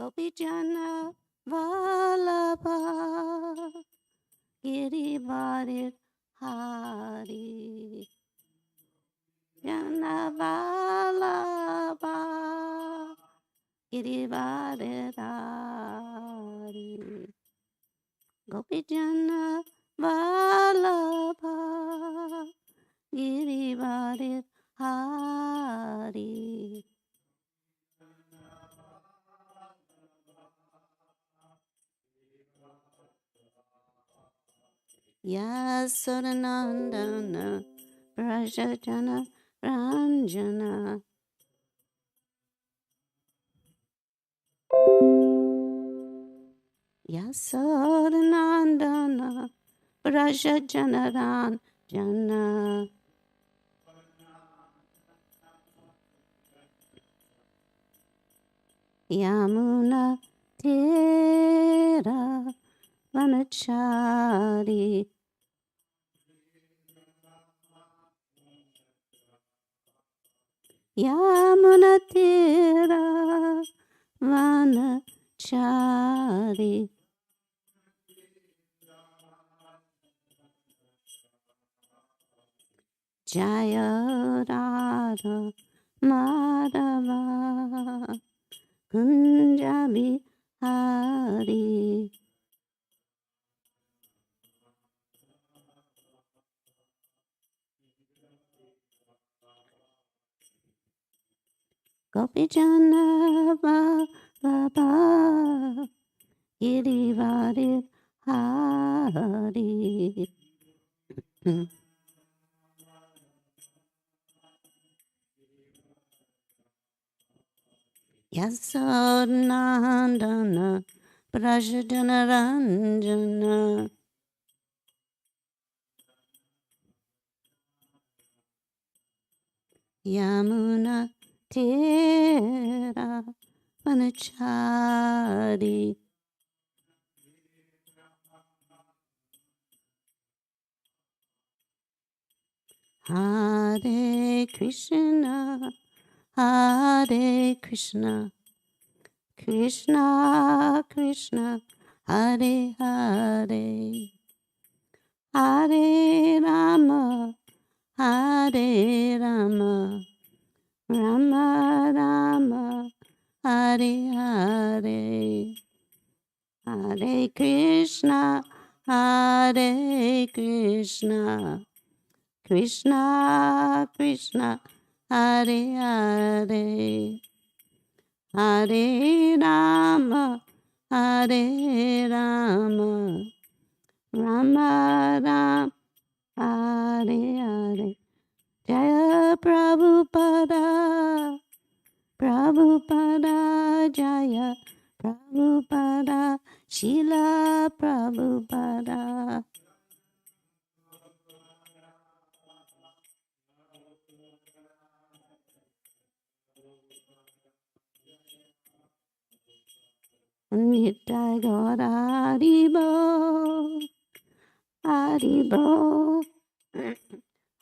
Gopi Jana Vallabha Girivarir Hari Jana Vallabha Girivarir Hari Gopi Jana Vallabha Girivarir Hari Yasodanandana Prajajana Ranjana Yasodanandana Prajajana Ranjana Yamuna Tera Vanachari Yamuna Tera Vanachari Jaya Radha Madhava Kunjabi Hari Gopi Jana Vallabha Girivarir Hari Yasodanandana Prajajana Ranjana Yamuna Tera Vanachari Hare Krishna Hare Krishna Krishna Krishna Hare Hare Hare Rama Hare Rama Rama Rama Hare Hare Hare Krishna Hare Krishna Krishna Krishna Hare Hare Hare Rama Hare Rama Rama Rama Hare Hare Jaya Prabhupada Prabhupada Jaya Prabhupada Srila Prabhupada Nitai Gaura Haribo Haribo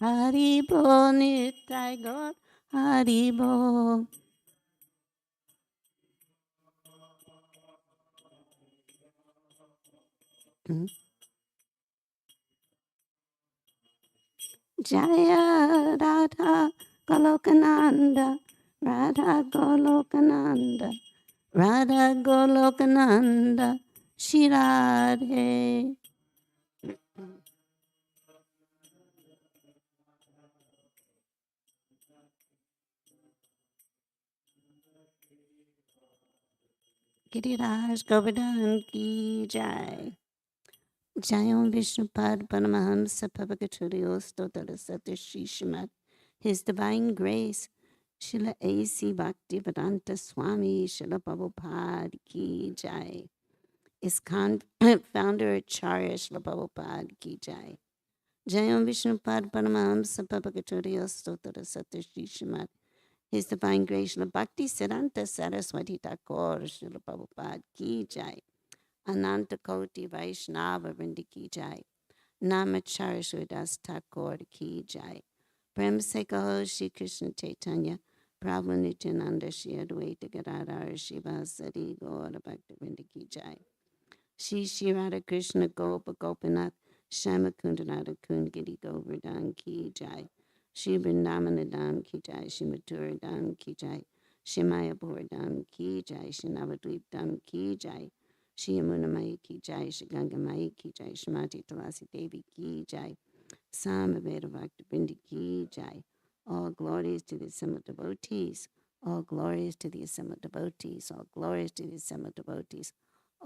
Haribo Nitai Gaura Haribo Jaya Radha Golokananda Radha Golokananda Radha Golokananda Shirade Giriraj Govardhan Ki Jai Jayam Vishnupad Paramahamsa Pavakaturiyo Stotara Satishi Shrimad His Divine Grace Srila A.C. Bhaktivedanta Swami Srila Prabhupada Ki Jai ISKCON Founder Acharya Srila Prabhupada Ki Jai Jayam Vishnupad Paramahamsa Pavakaturiyo Stotara Satishi Shrimad His Divine Grace Srila Bhakti Siddhanta Saraswati Thakur Srila Prabhupada Ki Jai Ananta Koti Vaishnava Vrinda Ki Jai Namacharya Surdas Thakur Ki Jai Prem Se Kaho Shri Krishna Chaitanya Prabhu Nityananda Shri Advaita Gadadhara Shivasari Gaura Bhakta Vrinda Ki Jai. Shri Radha Krishna Gopa Gopinath Shama Kundarada Kundgiri Govardhan Ki Jai. Shri Vrindamana Dham Ki Jai. Shri Mathura Dham Ki Jai. Shri Mayapur Dham Ki Jai. Shri Navadvip Dham Ki Jai. Shri Yamuna Mai Ki Jai. Shri Ganga Mai Ki Jai. Shri Mati Tulasi Devi Ki Jai. Samaveda Bhakta Vrinda Ki Jai. All glories to the assembled devotees. All glories to the assembled devotees. All glories to the assembled devotees.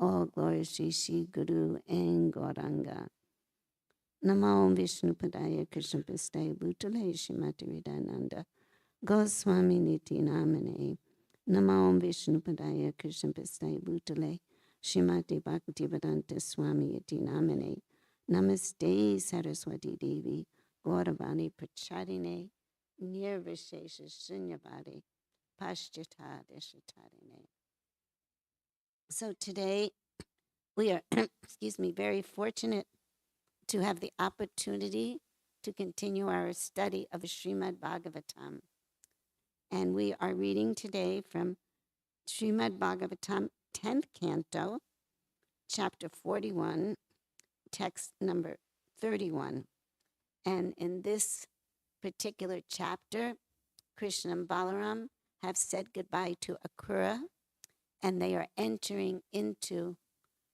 All glories to Shri Guru and Gauranga. Namo Vishnu Padaya Krishna Pistaya Bhutale Shrimati Ridananda Goswami Niti Namane. Namo Vishnu Padaya Krishna Pistaya Bhutale Shrimati Bhaktivedanta Swami Iti Namane. Namaste Saraswati Devi Gauravani Prachadine Nirvishesha Shunyavadi Pashtata Deshatarine. So today we are, excuse me, very fortunate to have the opportunity to continue our study of the Srimad Bhagavatam. And we are reading today from Srimad Bhagavatam, 10th canto, chapter 41, text number 31. And in this particular chapter, Krishna and Balaram have said goodbye to Akrura, and they are entering into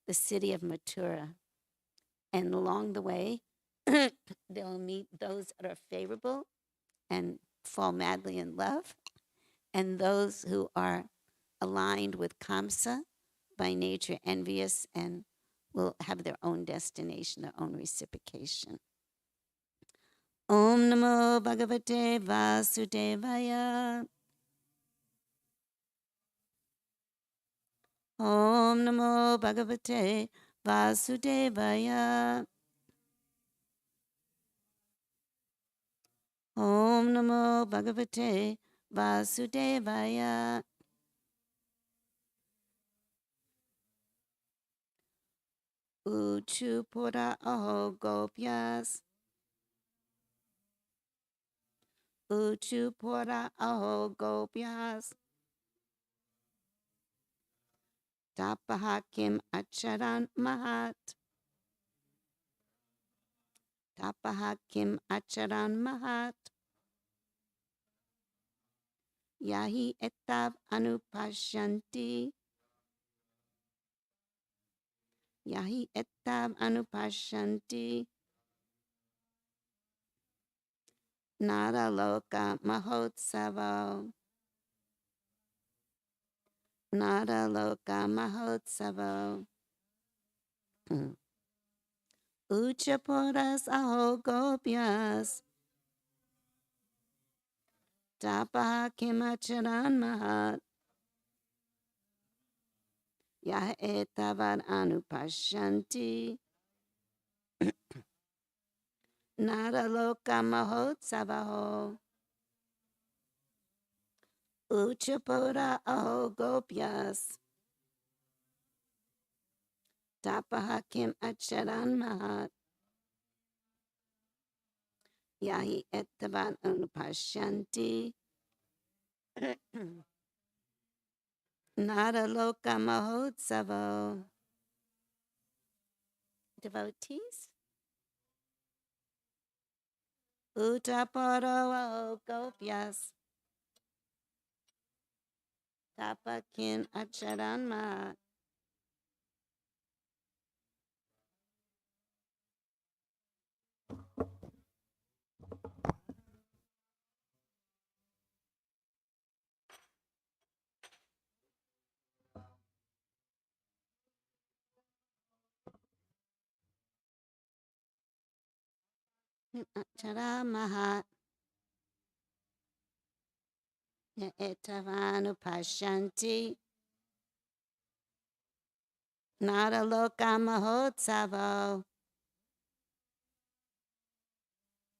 the city of Mathura. And along the way, they'll meet those that are favorable and fall madly in love, and those who are aligned with Kamsa, by nature envious, and will have their own destination, their own reciprocation. Om Namo Bhagavate Vasudevaya. Om Namo Bhagavate Vasudevaya. Om Namo Bhagavate Vasudevaya. Uchu Pura Aho Gopyas. Uchu Pura Aho Gopyas. Tapaha Kim Acharan Mahat. Tapaha Kim Acharan Mahat. Yahi Etav Anupashanti. Yahi Etav Anupashanti. Nara Loka Mahotsavo. Nara Loka Mahotsavo. Uchaporas Aho Gopyas. Tapaha Kimacharan Mahat. Yah Etavan Anupashanti. Nara Loka Mahotsavaho. Uchapora Aho Gopyas. Tapaha Kim Acharan Mahat. Yahi Etavan Anupashanti. Nara Loka Mahotsavo. Devotees? Utaparo Aho Gopyas. Tapakin Acharan Mahat. Acharan Mahat. Ya Etavanu Pashanti. Nara Loka Mahotsavo.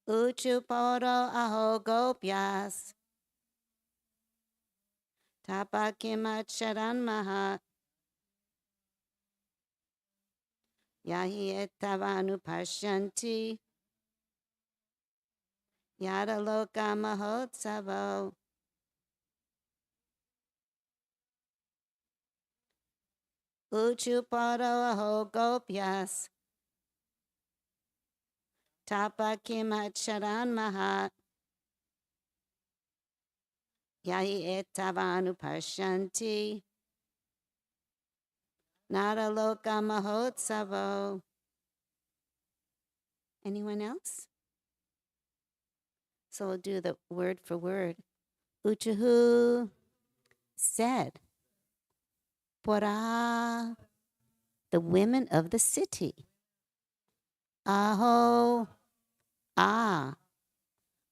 Uchuporo Aho Gopyas. Tapakim Acharan Mahat. Yahi Etavanu Pashanti. Yada Loka Mahotsavo. Uchuparo gopyas. Tapakimat sharan mahat. Yai etavanu pashanti. Naraloka mahotsavo. Anyone else? So we'll do the word for word. Uchuhu said, Pora, the women of the city. Aho,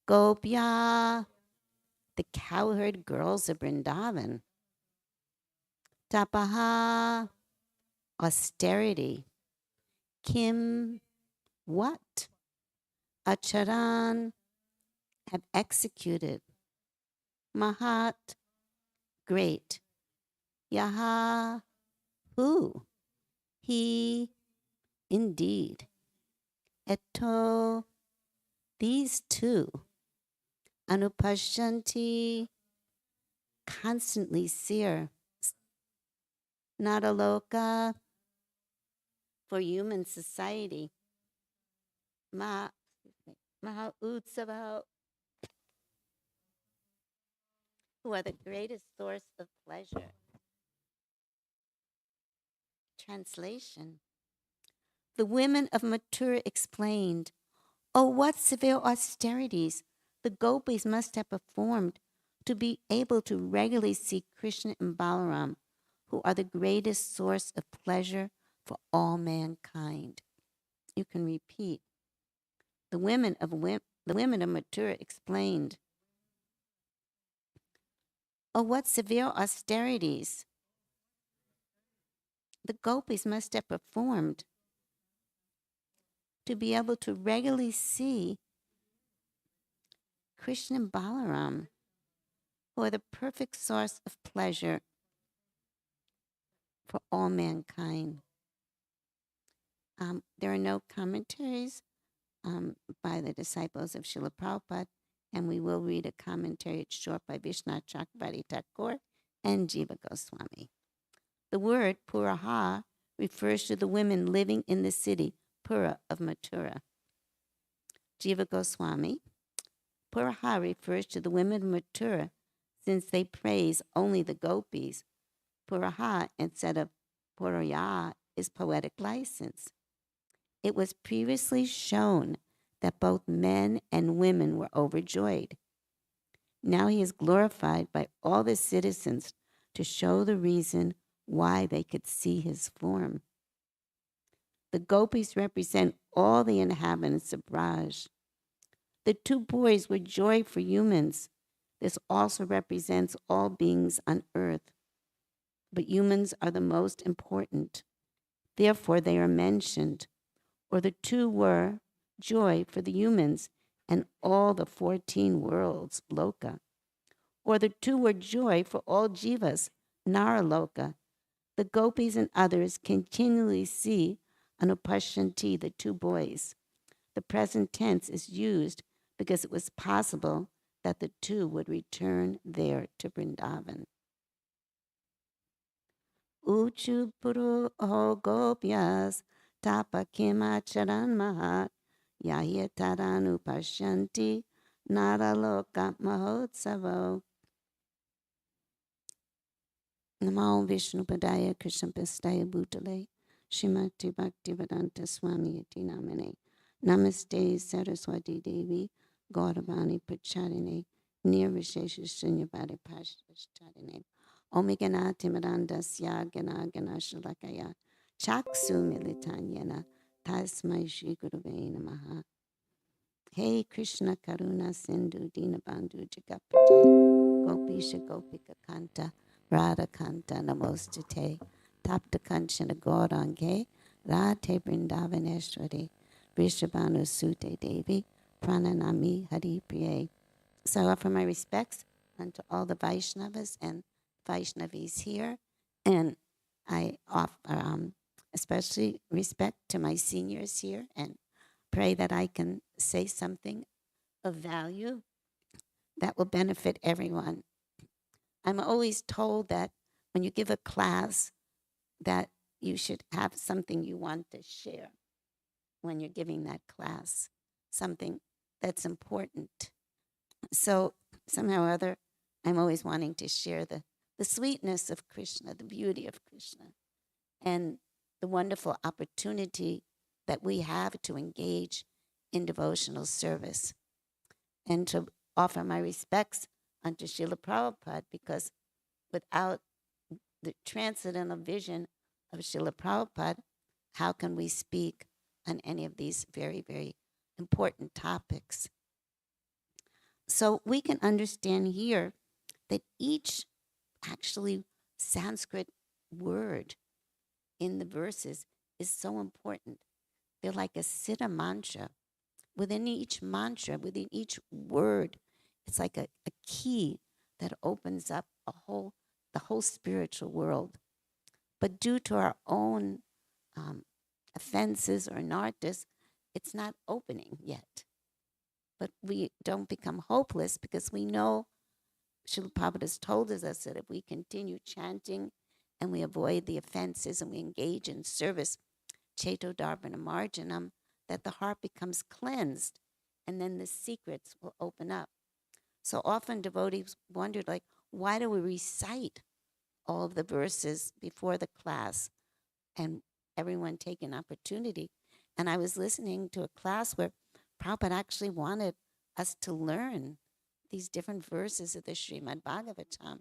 Gopya, the cowherd girls of Vrindavan. Tapaha, austerity. Kim, what? Acharan, have executed. Mahat, great. Yaha, who? He, indeed. Eto, these two. Anupashanti, constantly seer. Nataloka, for human society. Maha Utsava, who are the greatest source of pleasure. Translation. The women of Mathura explained, oh, what severe austerities the gopis must have performed to be able to regularly see Krishna and Balaram, who are the greatest source of pleasure for all mankind. You can repeat. The women of Mathura explained, oh, what severe austerities the gopis must have performed to be able to regularly see Krishna and Balaram, who are the perfect source of pleasure for all mankind. There are no commentaries by the disciples of Srila Prabhupada, and we will read a commentary. It's short by Vishnu Chakravarti Thakur and Jiva Goswami. The word Puraha refers to the women living in the city, Pura of Mathura. Jiva Goswami, Puraha refers to the women of Mathura since they praise only the gopis. Puraha instead of Puraya is poetic license. It was previously shown that both men and women were overjoyed. Now he is glorified by all the citizens to show the reason why they could see his form. The gopis represent all the inhabitants of Braj. The two boys were joy for humans. This also represents all beings on earth. But humans are the most important. Therefore, they are mentioned. Or the two were joy for the humans and all the 14 worlds, Loka. Or the two were joy for all jivas, Naraloka. The gopis and others continually see Anupashanti, the two boys. The present tense is used because it was possible that the two would return there to Vrindavan. Uchu puru ho gopyas tapa kima charan mahat yayataran upashanti naraloka mahotsavo. Namo Vishnu Padaya Krishna Pastaya Bhutale Shrimati Bhaktivedanta Swami Iti Namane Namaste Saraswati Devi Gauravani Pracharine Nirvishesha Shunyavadi Pashtarine Omigana Timirandasya Gana Ganashalakaya Chaksu Militanyana Tasmai Shri Gurave Namaha. Hey Krishna Karuna Sindhu Dinabandhu Jagapate Gopisha Gopika Kanta Radha Kanta Namostate Tapta Kanchana Gaurange Radhe Vrindavaneshwari Vrishabhanu Sute Devi Prananami Hari Priye. So I offer my respects unto all the Vaishnavas and Vaishnavis here, and I offer especially respect to my seniors here and pray that I can say something of value that will benefit everyone. I'm always told that when you give a class that you should have something you want to share when you're giving that class, something that's important. So somehow or other, I'm always wanting to share the sweetness of Krishna, the beauty of Krishna, and the wonderful opportunity that we have to engage in devotional service and to offer my respects unto Srila Prabhupada, because without the transcendental vision of Srila Prabhupada, how can we speak on any of these very, very important topics? So we can understand here that each actually Sanskrit word in the verses is so important. They're like a siddha mantra. Within each mantra, within each word, it's like a key that opens up the whole spiritual world. But due to our own offenses or nardas, it's not opening yet. But we don't become hopeless, because we know Srila Prabhupada has told us that if we continue chanting and we avoid the offenses and we engage in service, Cheto Darbana Marjanam, that the heart becomes cleansed, and then the secrets will open up. So often devotees wondered, like, why do we recite all of the verses before the class and everyone take an opportunity? And I was listening to a class where Prabhupada actually wanted us to learn these different verses of the Srimad Bhagavatam.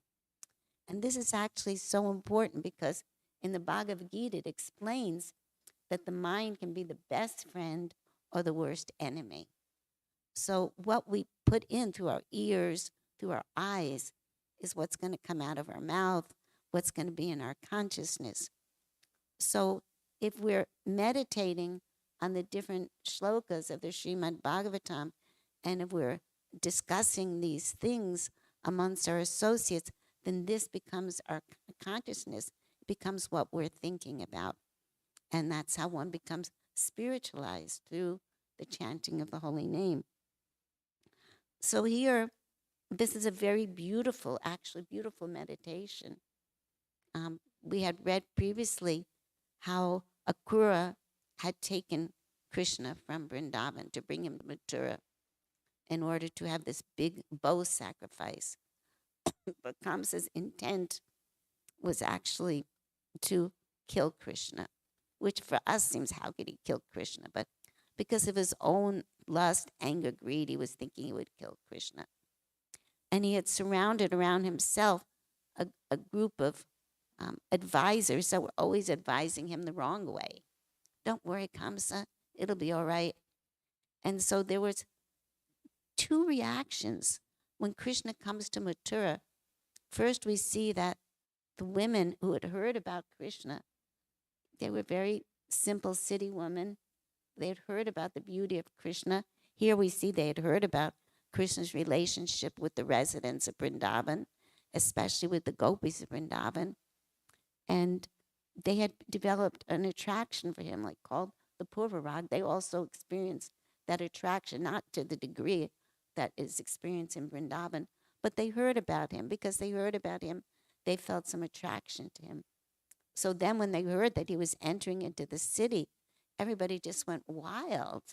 And this is actually so important, because in the Bhagavad Gita, it explains that the mind can be the best friend or the worst enemy. So what we put in through our ears, through our eyes, is what's going to come out of our mouth, what's going to be in our consciousness. So if we're meditating on the different shlokas of the Srimad Bhagavatam, and if we're discussing these things amongst our associates, then this becomes our consciousness, becomes what we're thinking about. And that's how one becomes spiritualized, through the chanting of the holy name. So here, this is a very beautiful, actually beautiful meditation. We had read previously how Akrura had taken Krishna from Vrindavan to bring him to Mathura in order to have this big bow sacrifice. But Kamsa's intent was actually to kill Krishna, which for us seems, how could he kill Krishna? But because of his own lust, anger, greed, he was thinking he would kill Krishna. And he had surrounded around himself a group of advisors that were always advising him the wrong way. Don't worry, Kamsa, it'll be all right. And so there was two reactions when Krishna comes to Mathura. First, we see that the women who had heard about Krishna, they were very simple city women. They had heard about the beauty of Krishna. Here we see they had heard about Krishna's relationship with the residents of Vrindavan, especially with the gopis of Vrindavan. And they had developed an attraction for him, like called the Purvarag. They also experienced that attraction, not to the degree that is experienced in Vrindavan, but they heard about him. Because they heard about him, they felt some attraction to him. So then when they heard that he was entering into the city, everybody just went wild.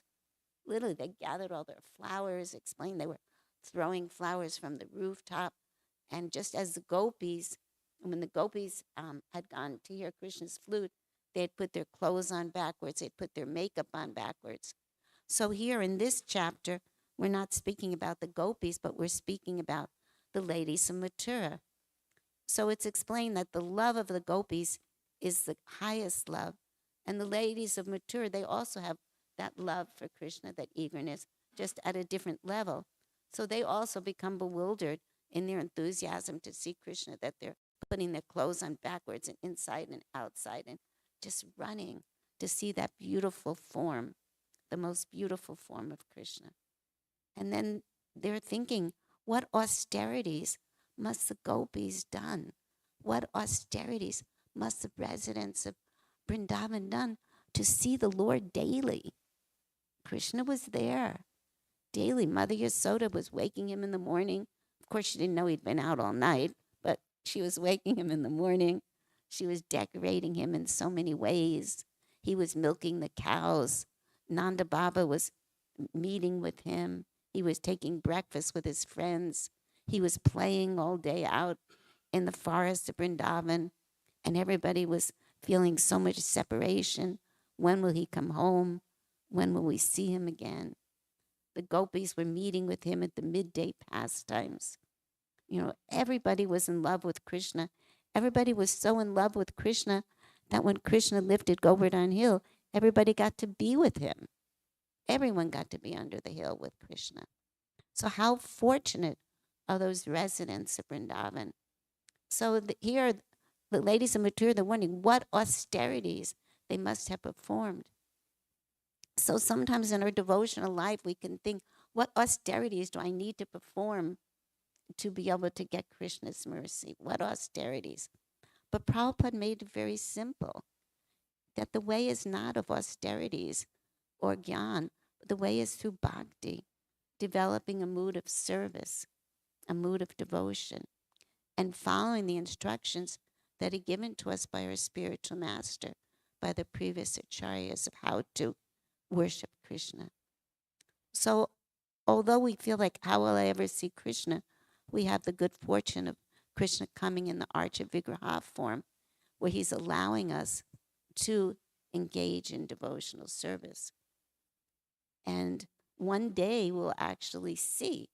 Literally, they gathered all their flowers, explained they were throwing flowers from the rooftop. And just as the gopis, when the gopis had gone to hear Krishna's flute, they had put their clothes on backwards, they'd put their makeup on backwards. So here in this chapter, we're not speaking about the gopis, but we're speaking about the ladies of Mathura. So it's explained that the love of the gopis is the highest love. And the ladies of Mathura, they also have that love for Krishna, that eagerness, just at a different level. So they also become bewildered in their enthusiasm to see Krishna, that they're putting their clothes on backwards and inside and outside and just running to see that beautiful form, the most beautiful form of Krishna. And then they're thinking, what austerities must the gopis done? What austerities must the residents of Vrindavan done to see the Lord daily? Krishna was there daily. Mother Yasoda was waking him in the morning. Of course, she didn't know he'd been out all night, but she was waking him in the morning She was decorating him in so many ways. He was milking the cows. Nanda Baba was meeting with him. He was taking breakfast with his friends. He was playing all day out in the forest of Vrindavan, and everybody was feeling so much separation. When will he come home? When will we see him again? The gopis were meeting with him at the midday pastimes. Everybody was in love with Krishna. Everybody was so in love with Krishna that when Krishna lifted Govardhan Hill, everybody got to be with him. Everyone got to be under the hill with Krishna. So how fortunate are those residents of Vrindavan? So here, the ladies of Mathura, they're wondering what austerities they must have performed. So sometimes in our devotional life, we can think, what austerities do I need to perform to be able to get Krishna's mercy? What austerities? But Prabhupada made it very simple, that the way is not of austerities or gyan, but the way is through bhakti, developing a mood of service, a mood of devotion, and following the instructions that are given to us by our spiritual master, by the previous acharyas, of how to worship Krishna. So although we feel like, how will I ever see Krishna? We have the good fortune of Krishna coming in the Arch of Vigraha form, where he's allowing us to engage in devotional service. And one day we'll actually see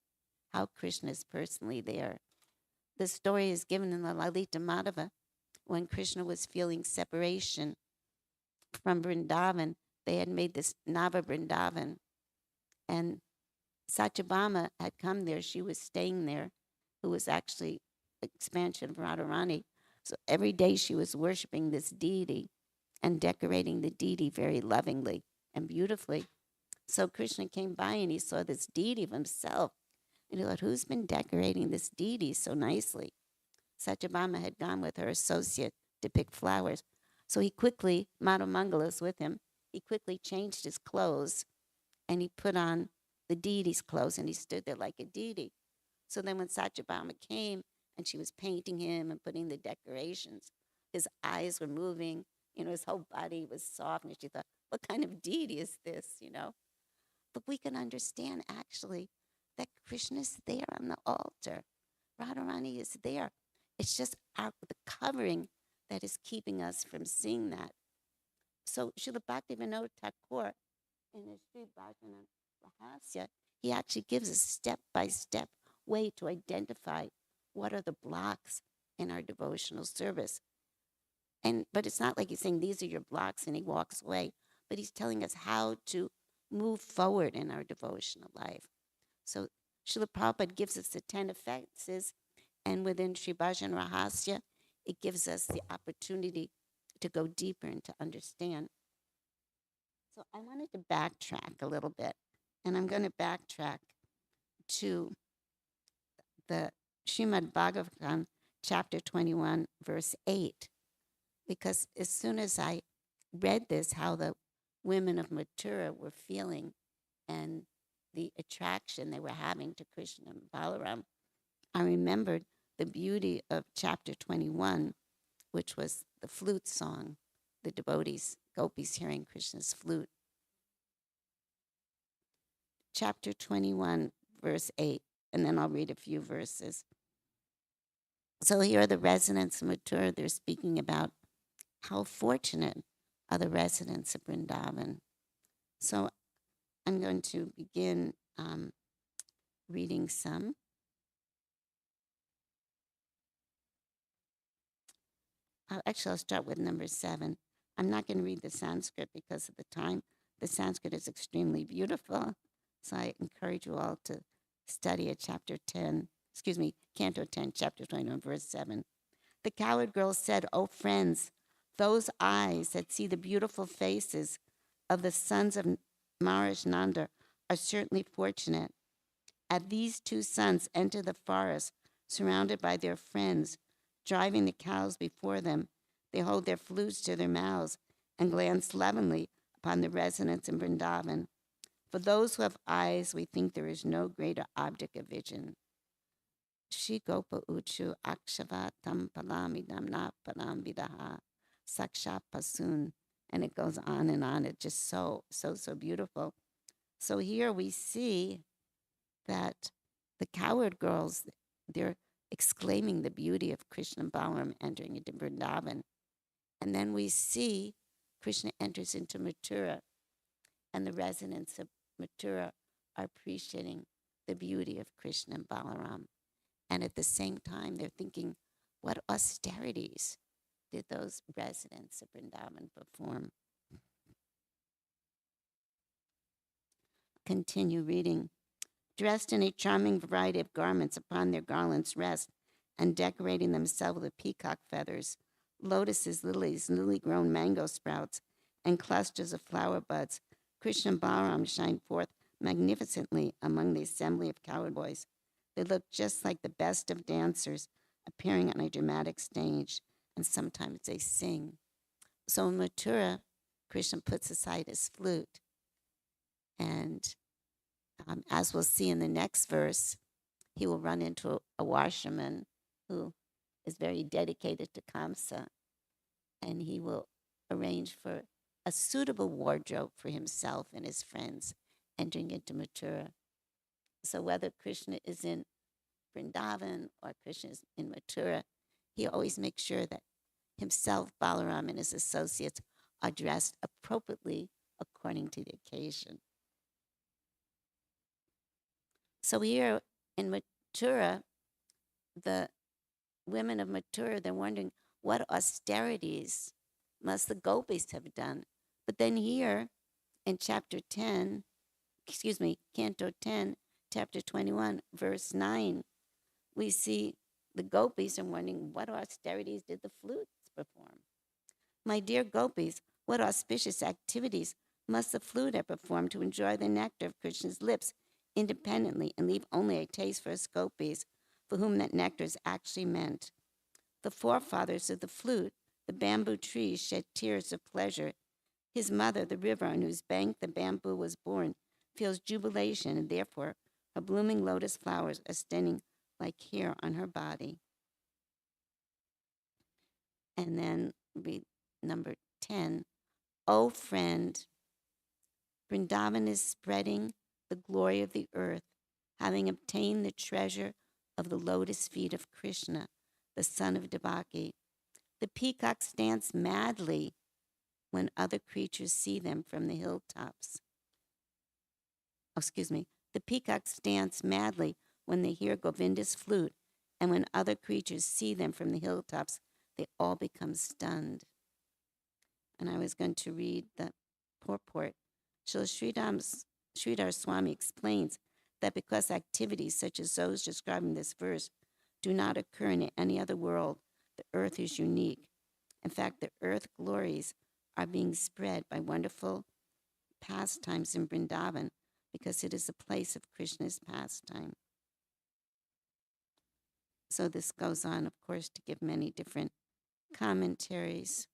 how Krishna is personally there. The story is given in the Lalita Madhava. When Krishna was feeling separation from Vrindavan, they had made this Nava Vrindavan. And Satyabhama had come there. She was staying there, who was actually expansion of Radharani. So every day she was worshiping this deity and decorating the deity very lovingly and beautifully. So Krishna came by and he saw this deity of himself. And he thought, who's been decorating this deity so nicely? Satyabhama had gone with her associate to pick flowers. So he quickly, Madhavamangala is with him, he quickly changed his clothes and he put on the deity's clothes and he stood there like a deity. So then when Satyabhama came and she was painting him and putting the decorations, his eyes were moving, his whole body was soft, and she thought, what kind of deity is this, But we can understand actually that Krishna is there on the altar. Radharani is there. It's just the covering that is keeping us from seeing that. So Srila Bhaktivinoda Thakur, in his Sri Bhajana Rahasya, he actually gives a step-by-step way to identify what are the blocks in our devotional service. But it's not like he's saying these are your blocks and he walks away, but he's telling us how to move forward in our devotional life. So Srila Prabhupada gives us the 10 offenses, and within Sri Bhajan Rahasya, it gives us the opportunity to go deeper and to understand. So I wanted to backtrack a little bit, and I'm going to backtrack to the Srimad Bhagavatam, chapter 21, verse 8, because as soon as I read this, how the women of Mathura were feeling and the attraction they were having to Krishna and Balaram, I remembered the beauty of chapter 21, which was the flute song, the devotees, gopis hearing Krishna's flute. Chapter 21, verse 8, and then I'll read a few verses. So here are the residents of Mathura. They're speaking about how fortunate are the residents of Vrindavan. So I'm going to begin reading some. I'll start with number 7. I'm not going to read the Sanskrit because of the time. The Sanskrit is extremely beautiful. So I encourage you all to study at Canto 10, chapter 21, verse 7. The cowherd girl said, "Oh, friends, those eyes that see the beautiful faces of the sons of Maharaj Nanda are certainly fortunate. As these 2 sons enter the forest, surrounded by their friends, driving the cows before them, they hold their flutes to their mouths and glance lovingly upon the residents in Vrindavan. For those who have eyes, we think there is no greater object of vision." Shri Gopa Uchu Akshava Tampalami Damna Param Vidaha Saksha Pasun. And it goes on and on. It's just so beautiful. So here we see that the cowherd girls, they're exclaiming the beauty of Krishna and Balaram entering into Vrindavan. And then we see Krishna enters into Mathura, and the residents of Mathura are appreciating the beauty of Krishna and Balaram. And at the same time, they're thinking, what austerities did those residents of Vrindavan perform? Continue reading. Dressed in a charming variety of garments, upon their garlands rest, and decorating themselves with peacock feathers, lotuses, lilies, newly grown mango sprouts, and clusters of flower buds, Krishna and Balaram shine forth magnificently among the assembly of cowherd boys. They look just like the best of dancers appearing on a dramatic stage, and sometimes they sing. So in Mathura, Krishna puts aside his flute, and as we'll see in the next verse, he will run into a washerman who is very dedicated to Kamsa, and he will arrange for a suitable wardrobe for himself and his friends entering into Mathura. So whether Krishna is in Vrindavan or Krishna is in Mathura, he always makes sure that himself, Balaram, and his associates are dressed appropriately according to the occasion. So here in Mathura, the women of Mathura, they're wondering what austerities must the gopis have done. But then here in Canto 10, chapter 21, verse 9, we see the gopis are wondering what austerities did the flutes perform. My dear gopis, what auspicious activities must the flute have performed to enjoy the nectar of Krishna's lips independently and leave only a taste for his gopis, for whom that nectar is actually meant. The forefathers of the flute, the bamboo trees, shed tears of pleasure. His mother, the river on whose bank the bamboo was born, feels jubilation, and therefore her blooming lotus flowers are standing like hair on her body. And then read number 10. O friend, Vrindavan is spreading the glory of the earth, having obtained the treasure of the lotus feet of Krishna, the son of Devaki. The peacocks dance madly when other creatures see them from the hilltops. The peacocks dance madly when they hear Govinda's flute, and when other creatures see them from the hilltops, they all become stunned. And I was going to read the purport. Sridhar Swami explains that because activities such as those described in this verse do not occur in any other world, the earth is unique. In fact, the earth glories are being spread by wonderful pastimes in Vrindavan because it is a place of Krishna's pastime. So this goes on, of course, to give many different commentaries,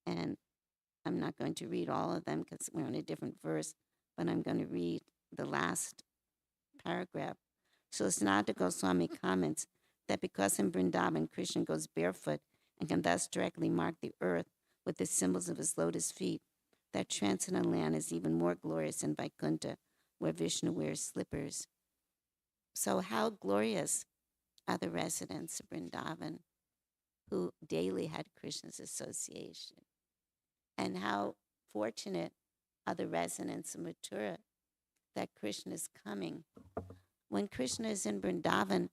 and I'm not going to read all of them because we're on a different verse, but I'm going to read the last paragraph. So Sanatana Goswami comments that because in Vrindavan Krishna goes barefoot and can thus directly mark the earth with the symbols of his lotus feet, that transcendental land is even more glorious in Vaikuntha, where Vishnu wears slippers. So how glorious are the residents of Vrindavan who daily had Krishna's association? And how fortunate are the residents of Mathura that Krishna is coming. When Krishna is in Vrindavan,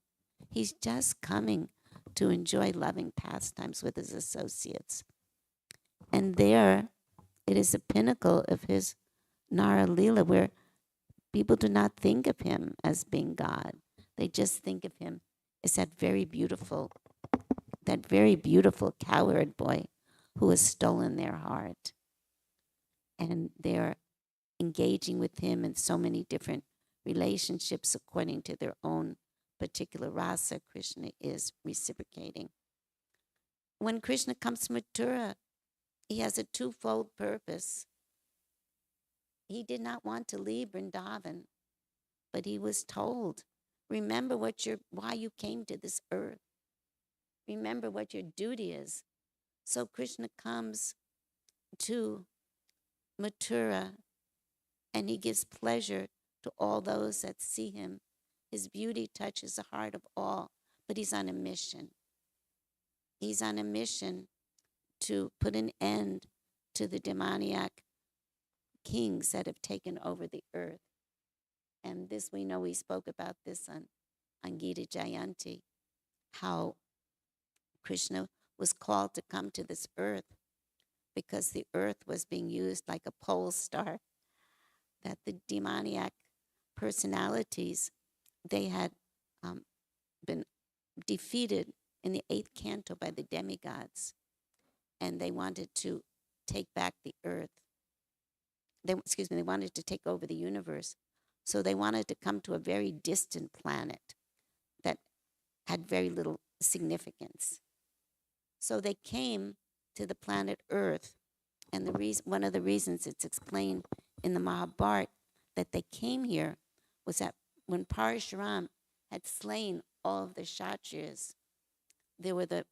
he's just coming to enjoy loving pastimes with his associates. And there, it is a pinnacle of his Nara Leela, where people do not think of him as being God. They just think of him as that very beautiful cowherd boy who has stolen their heart. And they're engaging with him in so many different relationships according to their own particular rasa. Krishna is reciprocating. When Krishna comes to Mathura, he has a twofold purpose. He did not want to leave Vrindavan, but he was told, Remember why you came to this earth. Remember what your duty is. So Krishna comes to Mathura and he gives pleasure to all those that see him. His beauty touches the heart of all, but he's on a mission. He's on a mission to put an end to the demoniac kings that have taken over the earth. And this, we know, we spoke about this on Gita Jayanti, how Krishna was called to come to this earth because the earth was being used like a pole star, that the demoniac personalities, they had been defeated in the 8th canto by the demigods, and they wanted to take back the earth. They wanted to take over the universe. So they wanted to come to a very distant planet that had very little significance. So they came to the planet Earth, and one of the reasons it's explained in the Mahabharata that they came here was that when Parashuram had slain all of the Kshatriyas, there were the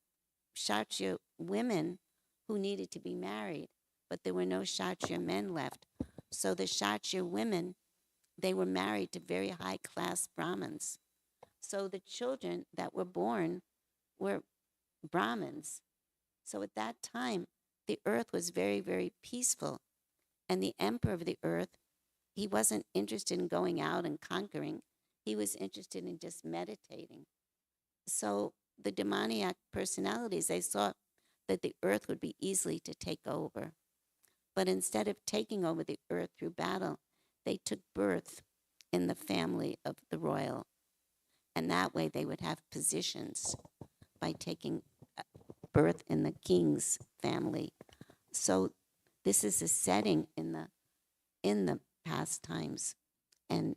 Kshatriya women who needed to be married, but there were no Kshatriya men left. So the Kshatriya women, they were married to very high-class Brahmins. So the children that were born were Brahmins. So at that time, the earth was very, very peaceful. And the emperor of the earth, he wasn't interested in going out and conquering. He was interested in just meditating. So the demoniac personalities, they saw that the earth would be easily to take over. But instead of taking over the earth through battle, they took birth in the family of the royal. And that way they would have positions by taking birth in the king's family. So this is a setting in the past times. And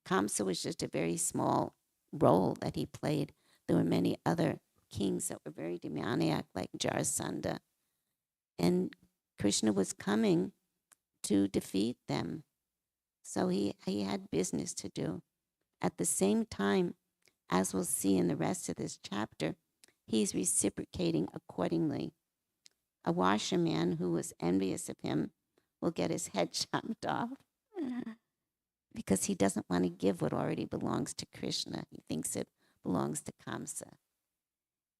Kamsa was just a very small role that he played. There were many other kings that were very demoniac, like Jarasandha. And Krishna was coming to defeat them. So he had business to do. At the same time, as we'll see in the rest of this chapter, he's reciprocating accordingly. A washerman who was envious of him will get his head chopped off because he doesn't want to give what already belongs to Krishna. He thinks it belongs to Kamsa.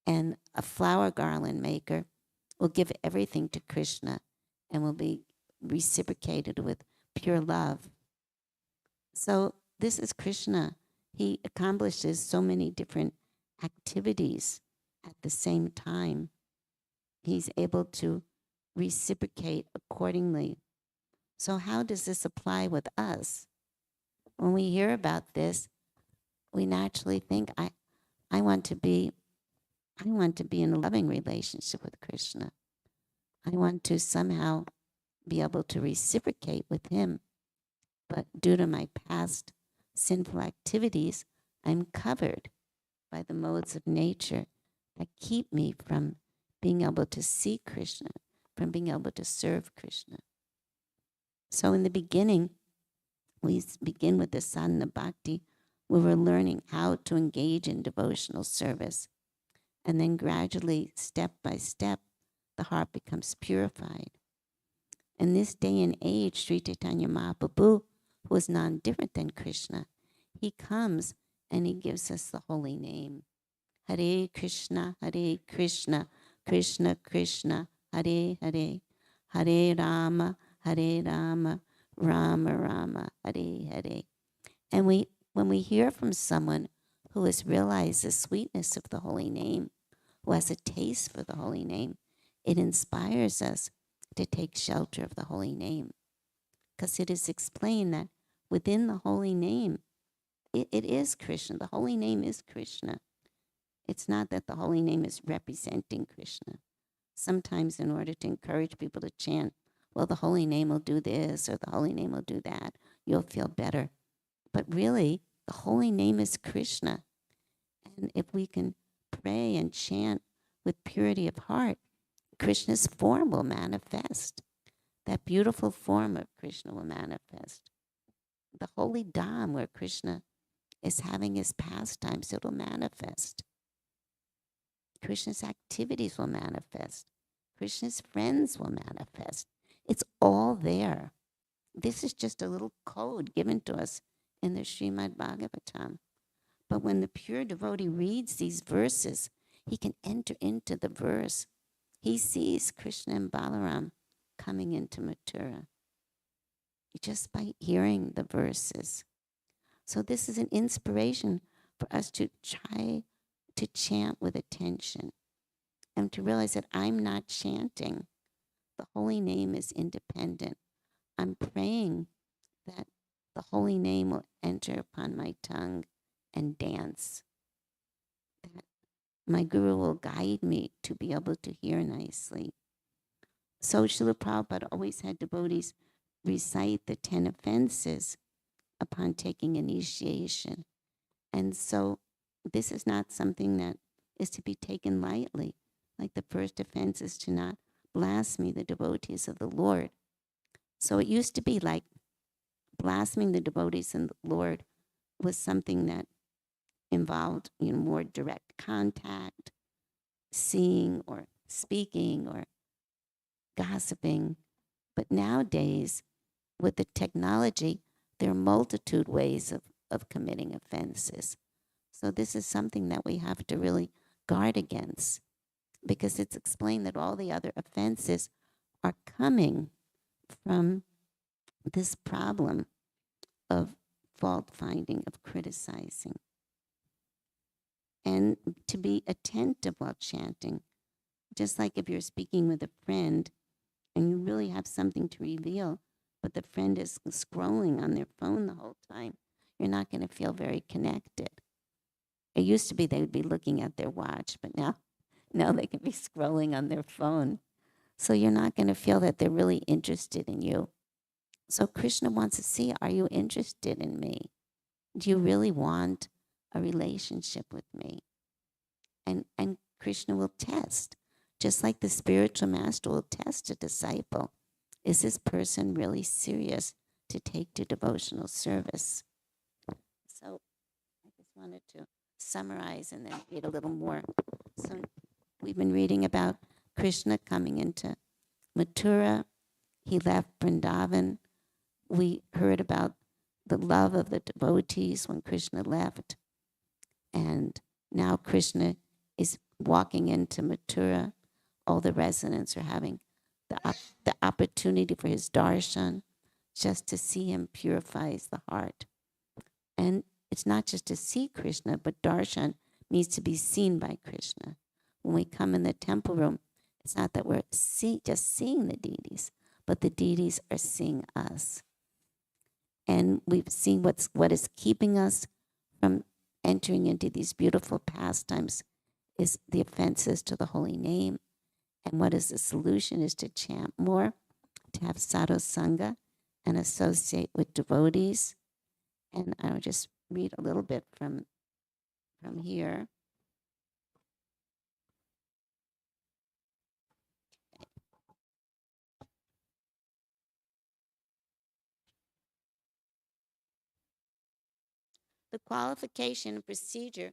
And a flower garland maker will give everything to Krishna and will be reciprocated with pure love. So this is Krishna. He accomplishes so many different activities at the same time. He's able to reciprocate accordingly. So how does this apply with us? When we hear about this, we naturally think, I want to be in a loving relationship with Krishna. I want to somehow be able to reciprocate with him. But due to my past sinful activities, I'm covered by the modes of nature that keep me from being able to see Krishna, from being able to serve Krishna. So in the beginning, we begin with the sadhana bhakti, where we're learning how to engage in devotional service. And then gradually, step by step, the heart becomes purified. In this day and age, Sri Chaitanya Mahaprabhu, who is none different than Krishna, he comes and he gives us the holy name. Hare Krishna, Krishna Krishna, Hare Hare, Hare Rama, Rama Rama, Hare Hare. And when we hear from someone who has realized the sweetness of the holy name, who has a taste for the holy name, it inspires us to take shelter of the holy name. Because it is explained that within the holy name, it is Krishna. The holy name is Krishna. It's not that the holy name is representing Krishna. Sometimes in order to encourage people to chant, well, the holy name will do this or the holy name will do that, you'll feel better. But really, the holy name is Krishna. And if we can pray and chant with purity of heart, Krishna's form will manifest. That beautiful form of Krishna will manifest. The holy Dham where Krishna is having his pastimes. It'll manifest. Krishna's activities will manifest. Krishna's friends will manifest. It's all there. This is just a little code given to us in the Srimad Bhagavatam. But when the pure devotee reads these verses, he can enter into the verse. He sees Krishna and Balaram coming into Mathura just by hearing the verses. So this is an inspiration for us to try to chant with attention and to realize that I'm not chanting. The holy name is independent. I'm praying that the holy name will enter upon my tongue and dance, that my guru will guide me to be able to hear nicely. So Srila Prabhupada always had devotees recite the 10 offenses upon taking initiation. And so this is not something that is to be taken lightly. Like the first offense is to not blaspheme the devotees of the Lord. So it used to be like blaspheming the devotees of the Lord was something that involved, more direct contact, seeing or speaking or gossiping. But nowadays, with the technology, there are multitude ways of committing offenses. So this is something that we have to really guard against, because it's explained that all the other offenses are coming from this problem of fault finding, of criticizing. And to be attentive while chanting, just like if you're speaking with a friend and you really have something to reveal, but the friend is scrolling on their phone the whole time, you're not going to feel very connected. It used to be they would be looking at their watch, but now they can be scrolling on their phone. So you're not going to feel that they're really interested in you. So Krishna wants to see, are you interested in me? Do you really want a relationship with me? And Krishna will test, just like the spiritual master will test a disciple. Is this person really serious to take to devotional service? So I just wanted to summarize and then read a little more. So we've been reading about Krishna coming into Mathura. He left Vrindavan. We heard about the love of the devotees when Krishna left. And now Krishna is walking into Mathura. All the residents are having the opportunity for his darshan. Just to see him purifies the heart. And it's not just to see Krishna, but darshan means to be seen by Krishna. When we come in the temple room, it's not that we're just seeing the deities, but the deities are seeing us. And we've seen what is keeping us from entering into these beautiful pastimes is the offenses to the holy name. And what is the solution is to chant more, to have sadhu sangha, and associate with devotees. And I'll just read a little bit from here. The qualification and procedure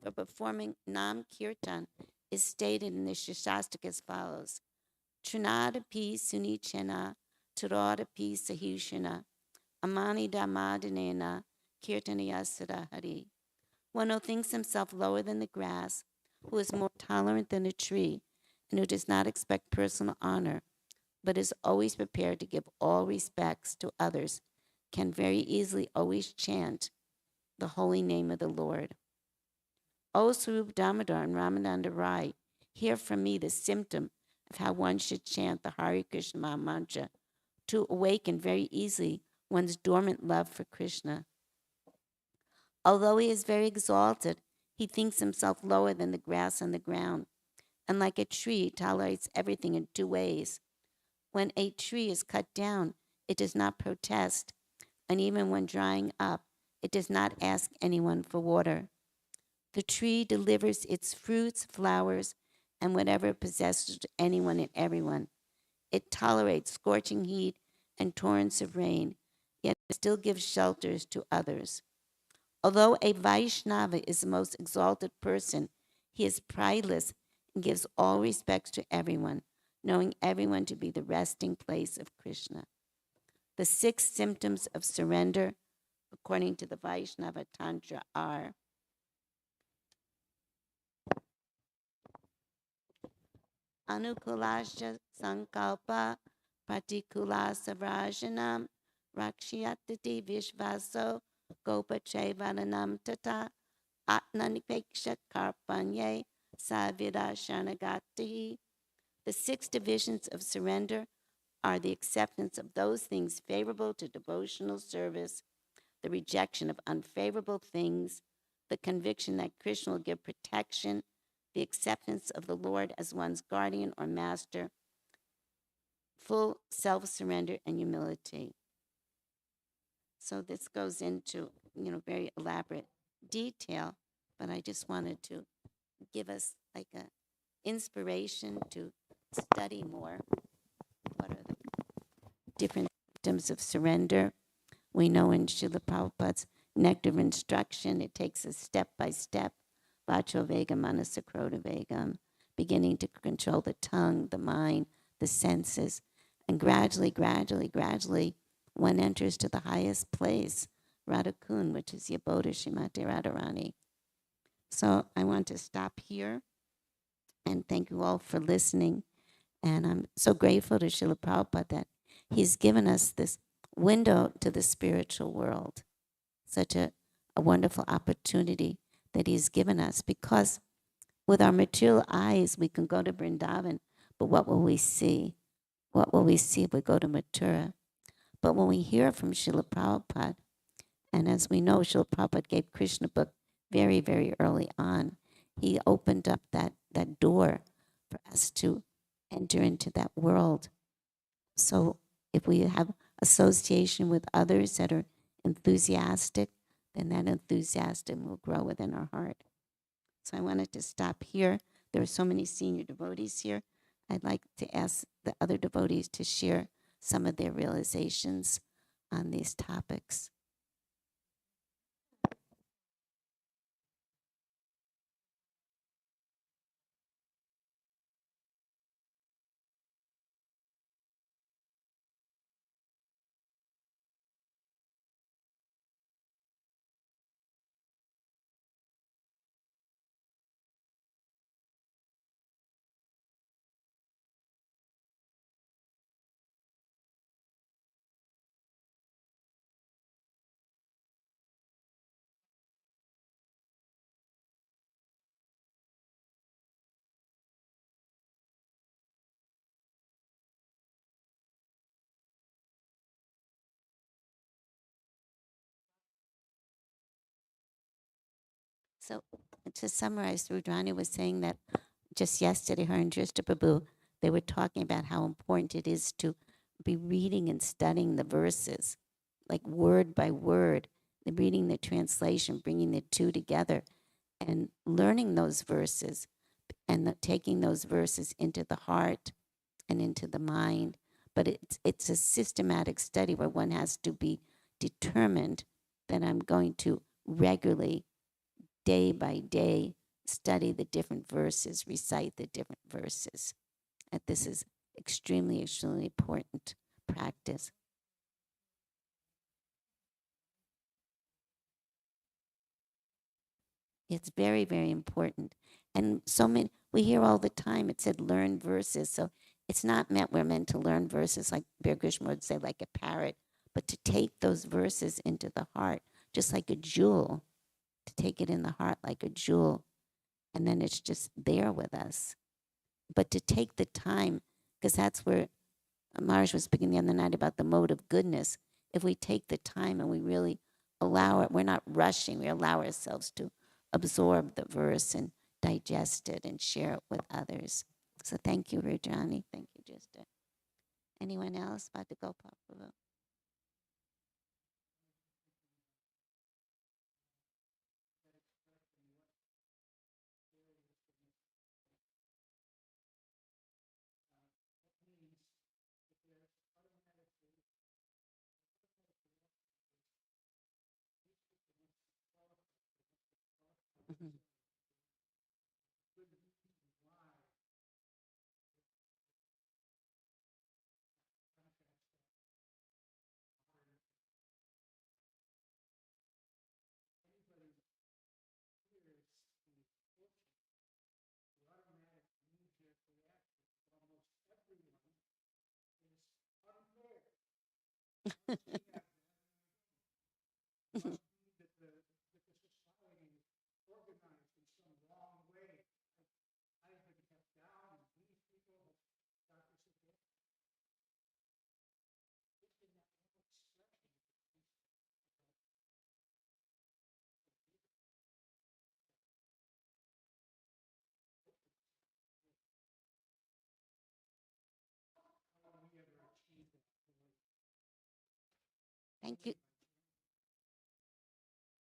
for performing Nam Kirtan is stated in the Shastak as follows. Trinadapi Sunichena, Turadapi Sahushana, Amani Dhammadanena, Kirtanayasada Hari. One who thinks himself lower than the grass, who is more tolerant than a tree, and who does not expect personal honor, but is always prepared to give all respects to others, can very easily always chant the holy name of the Lord. O Sarup Damodar and Ramananda Rai, hear from me the symptom of how one should chant the Hare Krishna Maha Mantra to awaken very easily one's dormant love for Krishna. Although he is very exalted, he thinks himself lower than the grass on the ground, and like a tree, tolerates everything in two ways. When a tree is cut down, it does not protest, and even when drying up, it does not ask anyone for water. The tree delivers its fruits, flowers, and whatever it possesses to anyone and everyone. It tolerates scorching heat and torrents of rain, yet it still gives shelters to others. Although a Vaishnava is the most exalted person, he is prideless and gives all respects to everyone, knowing everyone to be the resting place of Krishna. The 6 symptoms of surrender, according to the Vaishnava Tantra, are Anukulasya Sankalpa Pratikula Savrajanam Rakshyatati Vishvaso Gopachevananam Tata Atmanipeksha Karpanye Savira Shanagati. The 6 divisions of surrender are the acceptance of those things favorable to devotional service, the rejection of unfavorable things, the conviction that Krishna will give protection, the acceptance of the Lord as one's guardian or master, full self-surrender and humility. So this goes into, very elaborate detail, but I just wanted to give us like a inspiration to study more. What are the different symptoms of surrender? We know in Srila Prabhupada's Nectar of Instruction, it takes us step by step, Vacho Vegam, Manasakroda Vegam, beginning to control the tongue, the mind, the senses, and gradually, one enters to the highest place, Radhakun, which is Yaboda Shrimati Radharani. So I want to stop here and thank you all for listening. And I'm so grateful to Srila Prabhupada that he's given us this window to the spiritual world, such a wonderful opportunity that he's given us, because with our material eyes, we can go to Vrindavan, but what will we see? What will we see if we go to Mathura? But when we hear from Srila Prabhupada, and as we know, Srila Prabhupada gave Krishna book very, very early on. He opened up that door for us to enter into that world. So if we have association with others that are enthusiastic, then that enthusiasm will grow within our heart. So I wanted to stop here. There are so many senior devotees here. I'd like to ask the other devotees to share some of their realizations on these topics. So to summarize, Rudrani was saying that just yesterday, her and Drishta Prabhu, they were talking about how important it is to be reading and studying the verses, like word by word, reading the translation, bringing the two together, and learning those verses, and taking those verses into the heart and into the mind. But it's a systematic study where one has to be determined that I'm going to regularly, day by day, study the different verses, recite the different verses. And this is extremely, extremely important practice. It's very, very important. And so many, we hear all the time, it said learn verses. So it's not meant, we're meant to learn verses like Bir Krishna would say, like a parrot, but to take those verses into the heart, just like a jewel, to take it in the heart like a jewel. And then it's just there with us. But to take the time, because that's where Marsh was speaking the other night about the mode of goodness. If we take the time and we really allow it, we're not rushing, we allow ourselves to absorb the verse and digest it and share it with others. So thank you, Rajani. Thank you, Jista. Anyone else about to go, Papa? Thank you.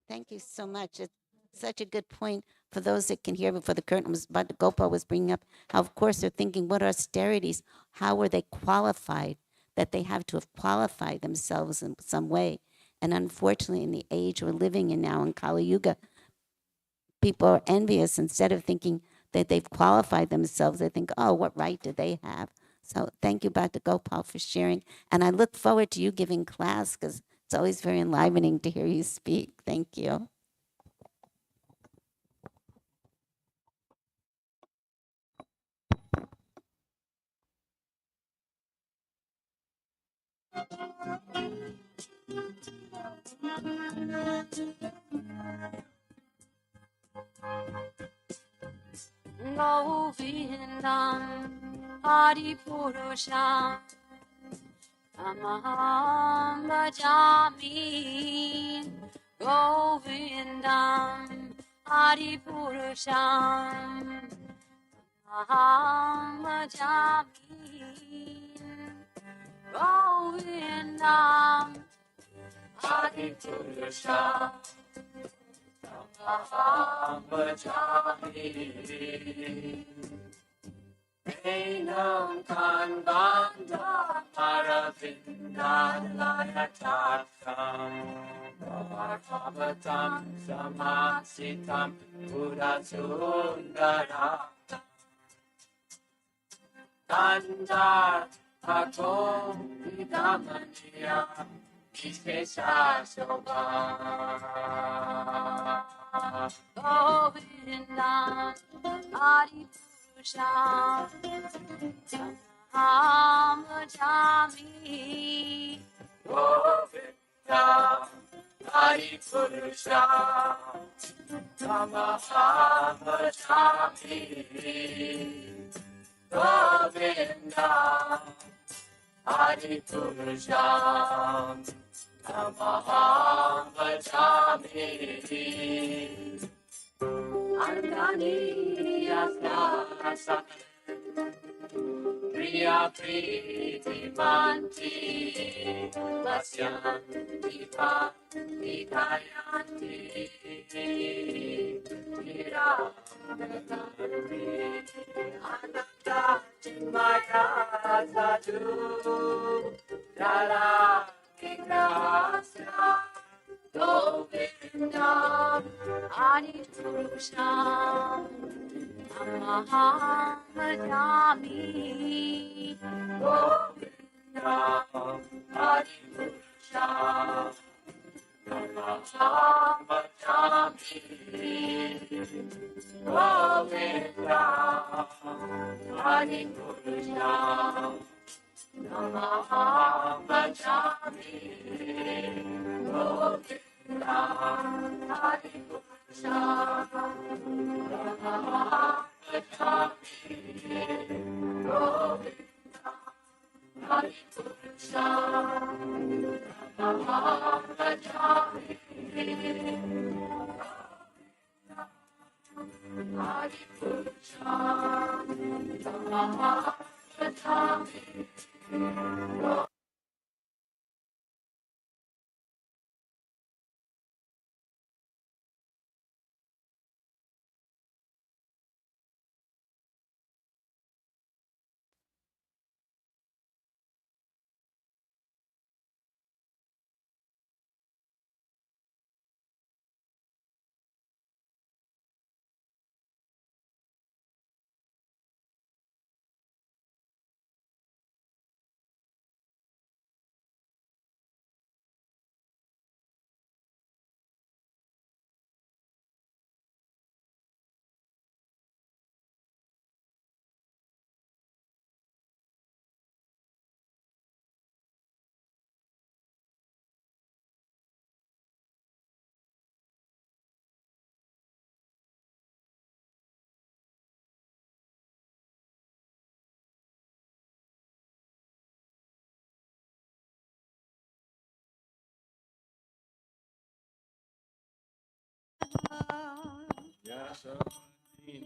Thank you so much. It's such a good point for those that can hear before the curtain was about. Gopal was bringing up how, of course, they're thinking, what austerities? How were they qualified? That they have to have qualified themselves in some way. And unfortunately, in the age we're living in now in Kali Yuga, people are envious. Instead of thinking that they've qualified themselves, they think, oh, what right do they have? So thank you, Dr. Gopal, for sharing. And I look forward to you giving class because it's always very enlivening to hear you speak. Thank you. Govindam Adipurusham Tamaham Bhajami Govindam Adipurusham Tamaham Bhajami Govindam Adipurusham Tamaham Bhajami Enam Kanbanda Aravindalayatatam Bhagavatam Samasitam Buddhasundaram Tandar Atom Vidamaniya Vishesha Shobha Govindam Adipurusham Tamaham Bhajami Govindam Adipurusham Tamaham Bhajami Govindam Adipurusham Tamaham Bhajami Ardhani Asla Priya Priti Manti Vasyanti Vidayanti Viraganti Ananda Chimaya Sadhu Dara Vikrasya Govindam Adipurusham Tamaham Bhajami Govindam Adipurusham Tamaham Bhajami Govindam Adipurusham Tamaham Bhajami Govindam Adipurusham Tamaham Bhajami Govindam Adipurusham Tamaham Bhajami Adipurusham Tamaham Bhajami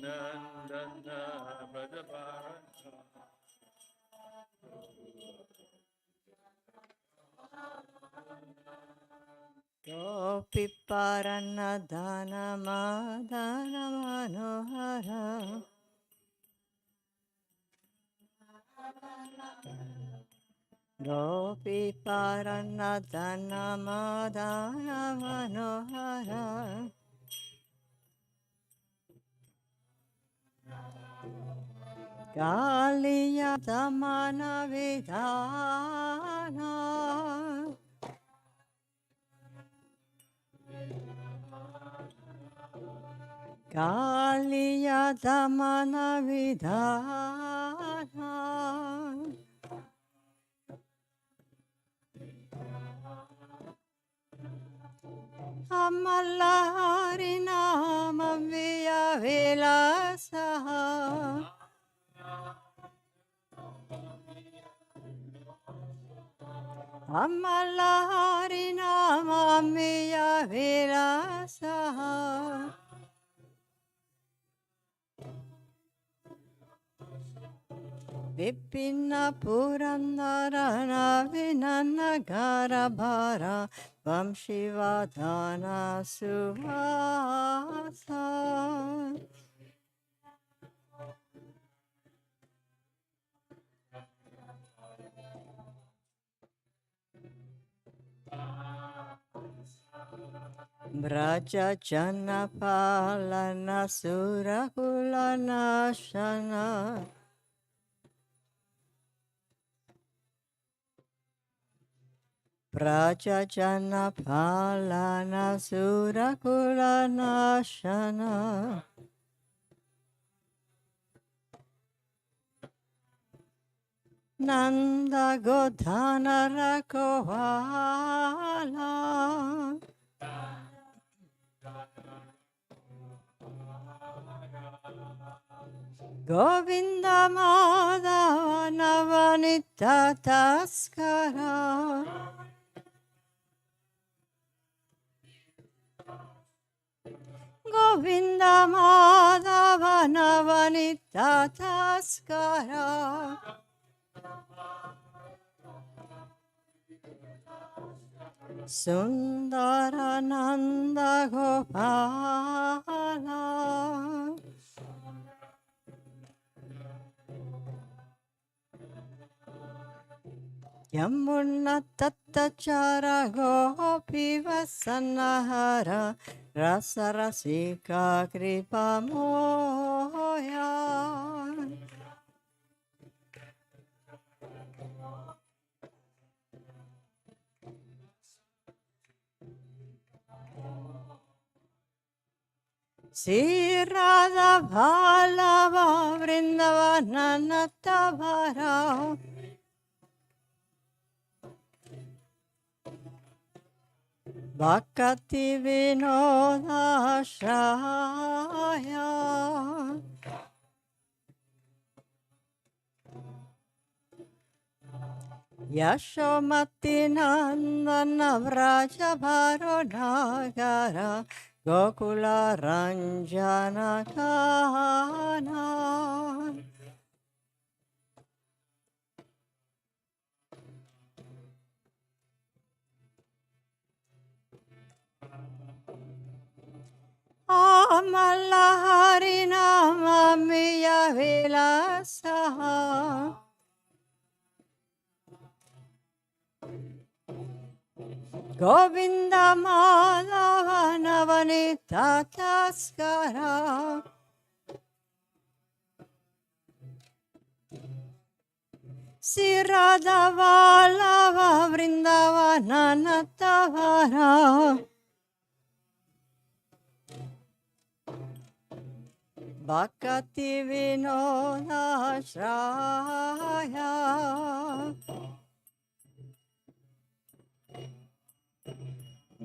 Nandana Bhadabharata Gopi Paranadhana Madhana Manohara Gopi Paranadhana Madhana Manohara Kaliya Damana Vidhana Kaliya Damana Vidhana Amala Harinama Viya Vilasaha Amala Harinama Viya Vilasaha Vipinna Puranarana Vinanagara Bhara Vamshivadana Suvasa Braja Janapalana Surakulana Shana Braja Janapalana Surakulana Shana Nanda Godhana Rakovala Govinda Madhava Navanita Taskara Govinda Madhava Navanita Taskara Sundarananda Gopala Yamuna Tattachara Gopi Vasanahara Rasarasika Kripa Moya Sri Radha Bhalava Vrindavana Natavara Bhakti Vinodashraya Yashomati Nandana Vraja Varunagara Gokula Ranjana Kana Amala Harinama Miya Vilasaha Govinda Madhava Navanita Taskara Sri Radha Vallabha Vrindavana Natavara Bhakti Vinodashraya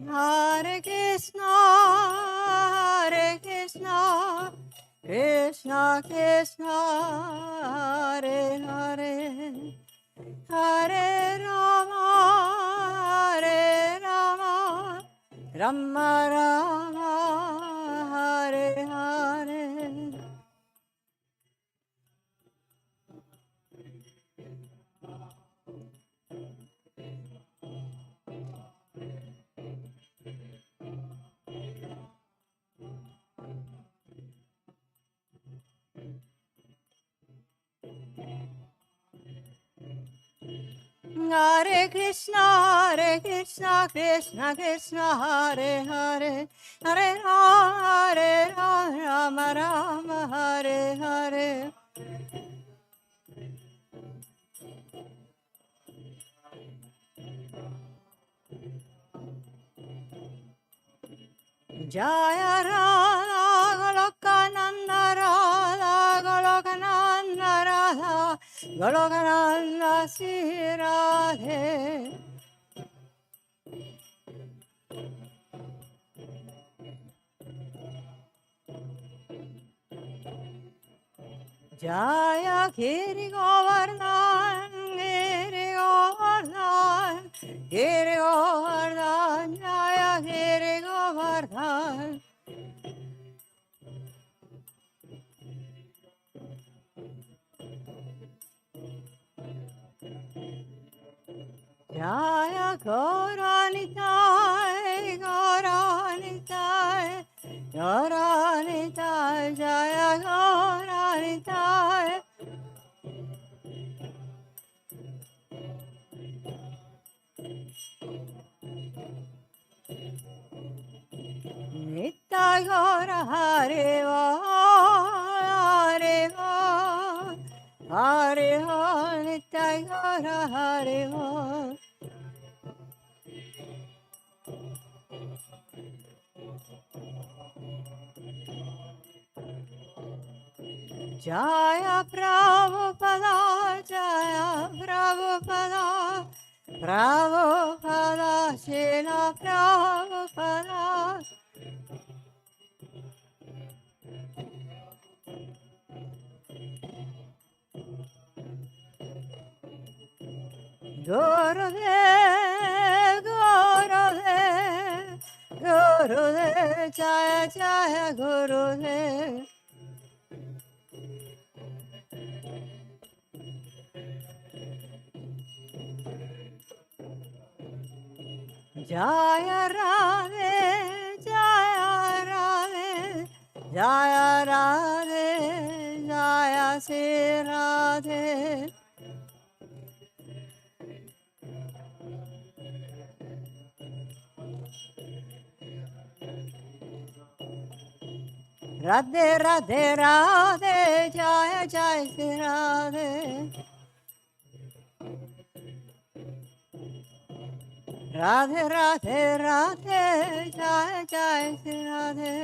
Hare Krishna Krishna Krishna Hare Hare Hare Rama Rama Rama Hare Hare Hare Krishna, Krishna Krishna, Hare Hare, Hare Rama, Rama, Hare Hare. Jaya Radha, Goloka Nanda Radha, Goloka Nanda Radha, Goloka Nanda Sri Radhe. Jaya Giri Govardhan, Giri Govardhan, Giri Govardhan, Jaya Giri Govardhan. Jaya Gauranitai, Gauranitai, Gauranitai, Jaya Gauranitai. Nitai Gaura Hariva, Hariva, Hariva, Nitai Gaura Hariva. Jaya Prabhupada, Jaya Prabhupada, Prabhupada, Srila Prabhupada. Gurudev, Gurudev, Gurudev, Jaya Jaya Gurudev. Jaya Radhe, Jaya Radhe, Jaya Radhe, Jaya Sri Radhe. Radhe Radhe Radhe, Jaya Jaya Sri Radhe. Radhe Radhe Radhe, Jaya Jaya Sri Radhe.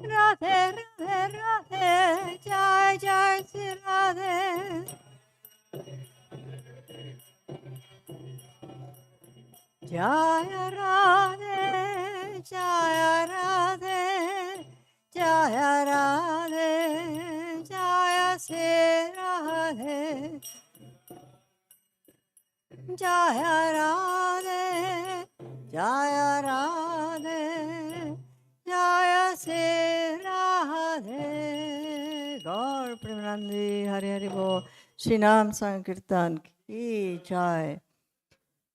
Radhe Radhe Radhe, Jaya Jaya Sri Radhe. Jaya Radhe, Jaya Radhe, Jaya Radhe, Jaya Sri Radhe. Jaya Radhe, Jaya Radhe, Jaya Sri Radhe. Gaur Premanandi, Hari Hari Bol, Shri Nam Sankirtan Ki Jai.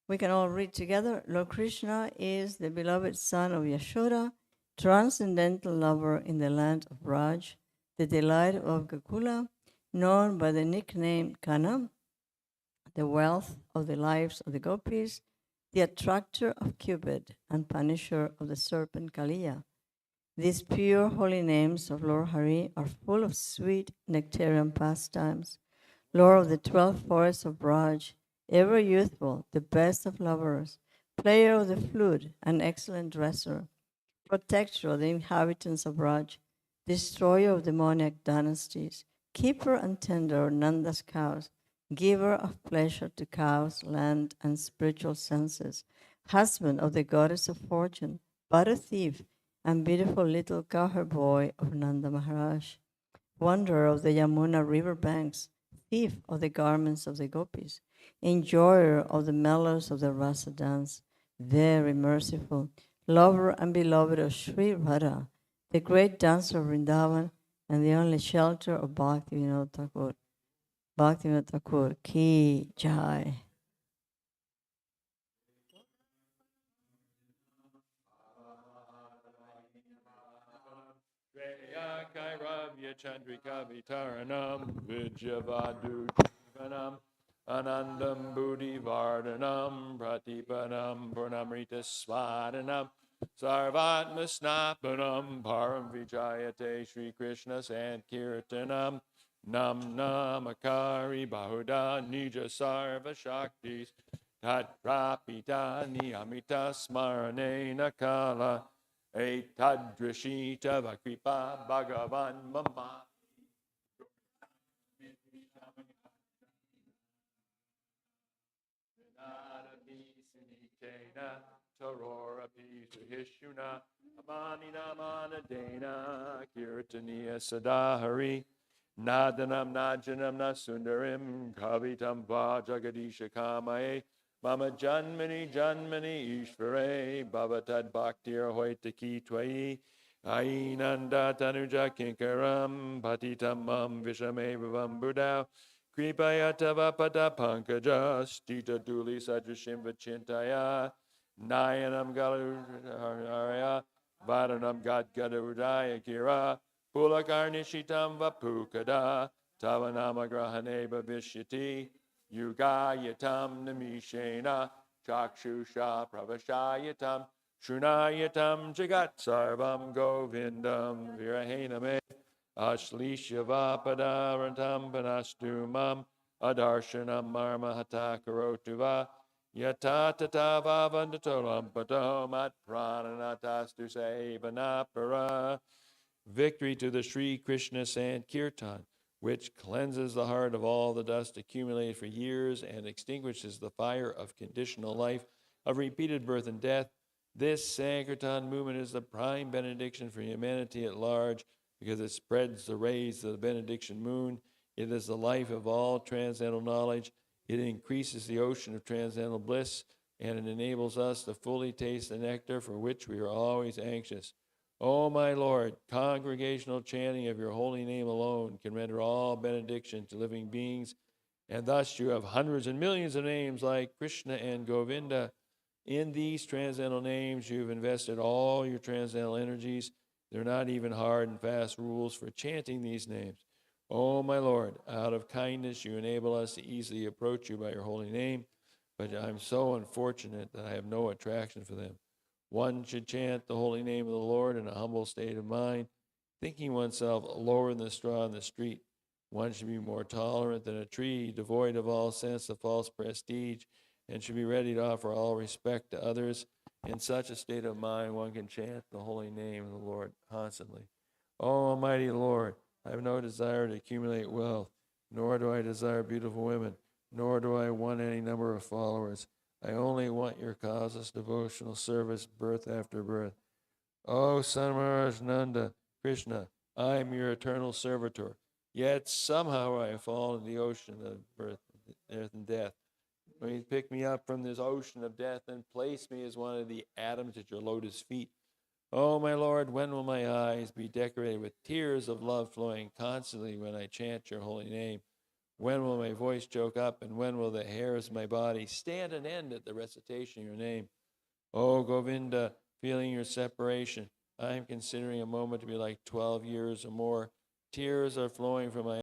We can all read together. Lord Krishna is the beloved son of Yashoda, transcendental lover in the land of Braj, the delight of Gokula, known by the nickname Kana, the wealth of the lives of the gopis, the attractor of Cupid and punisher of the serpent Kaliya. These pure holy names of Lord Hari are full of sweet nectarian pastimes. Lord of the 12 forests of Braj, ever youthful, the best of lovers, player of the flute, an excellent dresser, protector of the inhabitants of Braj, destroyer of demoniac dynasties, keeper and tender of Nanda's cows, giver of pleasure to cows, land, and spiritual senses, husband of the goddess of fortune, but a thief, and beautiful little cowherd boy of Nanda Maharaj, wanderer of the Yamuna river banks, thief of the garments of the gopis, enjoyer of the mellows of the rasa dance, very merciful, lover and beloved of Sri Radha, the great dancer of Vrindavan, and the only shelter of Bhaktivinoda Thakur. Bhaktivinoda Thakur, Ki Jai. Shreya Kairavya Chandrika Vitaranam Vijavadu Jivanam Anandam Buddhi Vardhanam Pratipanam Purnamrita Swadanam Sarvatma Snapanam Param Vijayate Sri Krishna Sankirtanam Nam Namakari Bahuda Nija Sarva Shaktis Tat Prapita Niyamita Smarane Nakala Etadrishita Vakripa Bhagavan Mama Tarora Hishuna Amanina Manadena Kirtaniya Sadahari Nadanam Najanam Nasundarim Kavitam Va Jagadisha Kamae Mama Janmani Janmani Ishvare Bhavatad Bhaktir Hoitaki Twai Ainanda Tanuja Kinkaram Patitam Mam Vishame Vavam Buddha Kripayatava Pada Pankaja Stita Duli Sadrashim Vachintaya Nayanam Galaraya Vadanam Gadgadurudaya Kira Pulakarnishitam Vapukada Tavanama Grahane Bhavishyati Yugayatam Namishena Chakshusha Pravashayatam Shunayatam Jagat Sarvam Govindam Virahename Ashlishavapadaratam Panastumam Adarshanam Marma Hatakarotuva Yatatavavandatam Patomat Prananatastu Sevanapara. Victory to the Sri Krishna Sankirtan, which cleanses the heart of all the dust accumulated for years and extinguishes the fire of conditional life, of repeated birth and death. This Sankirtan movement is the prime benediction for humanity at large because it spreads the rays of the benediction moon. It is the life of all transcendental knowledge. It increases the ocean of transcendental bliss, and it enables us to fully taste the nectar for which we are always anxious. O my Lord, congregational chanting of your holy name alone can render all benediction to living beings, and thus you have hundreds and millions of names like Krishna and Govinda. In these transcendental names, you've invested all your transcendental energies. They're not even hard and fast rules for chanting these names. O my Lord, out of kindness, you enable us to easily approach you by your holy name, but I'm so unfortunate that I have no attraction for them. One should chant the holy name of the Lord in a humble state of mind, thinking oneself lower than the straw in the street. One should be more tolerant than a tree, devoid of all sense of false prestige, and should be ready to offer all respect to others. In such a state of mind, one can chant the holy name of the Lord constantly. O Almighty Lord, I have no desire to accumulate wealth, nor do I desire beautiful women, nor do I want any number of followers. I only want your causeless devotional service, birth after birth. O Son of Maharaj Nanda, Krishna, I am your eternal servitor. Yet somehow I have fallen in the ocean of birth, and death. Please pick me up from this ocean of death and place me as one of the atoms at your lotus feet. Oh, my Lord, when will my eyes be decorated with tears of love flowing constantly when I chant your holy name? When will my voice choke up, and when will the hairs of my body stand an end at the recitation of your name? Oh, Govinda, feeling your separation, I am considering a moment to be like 12 years or more. Tears are flowing from my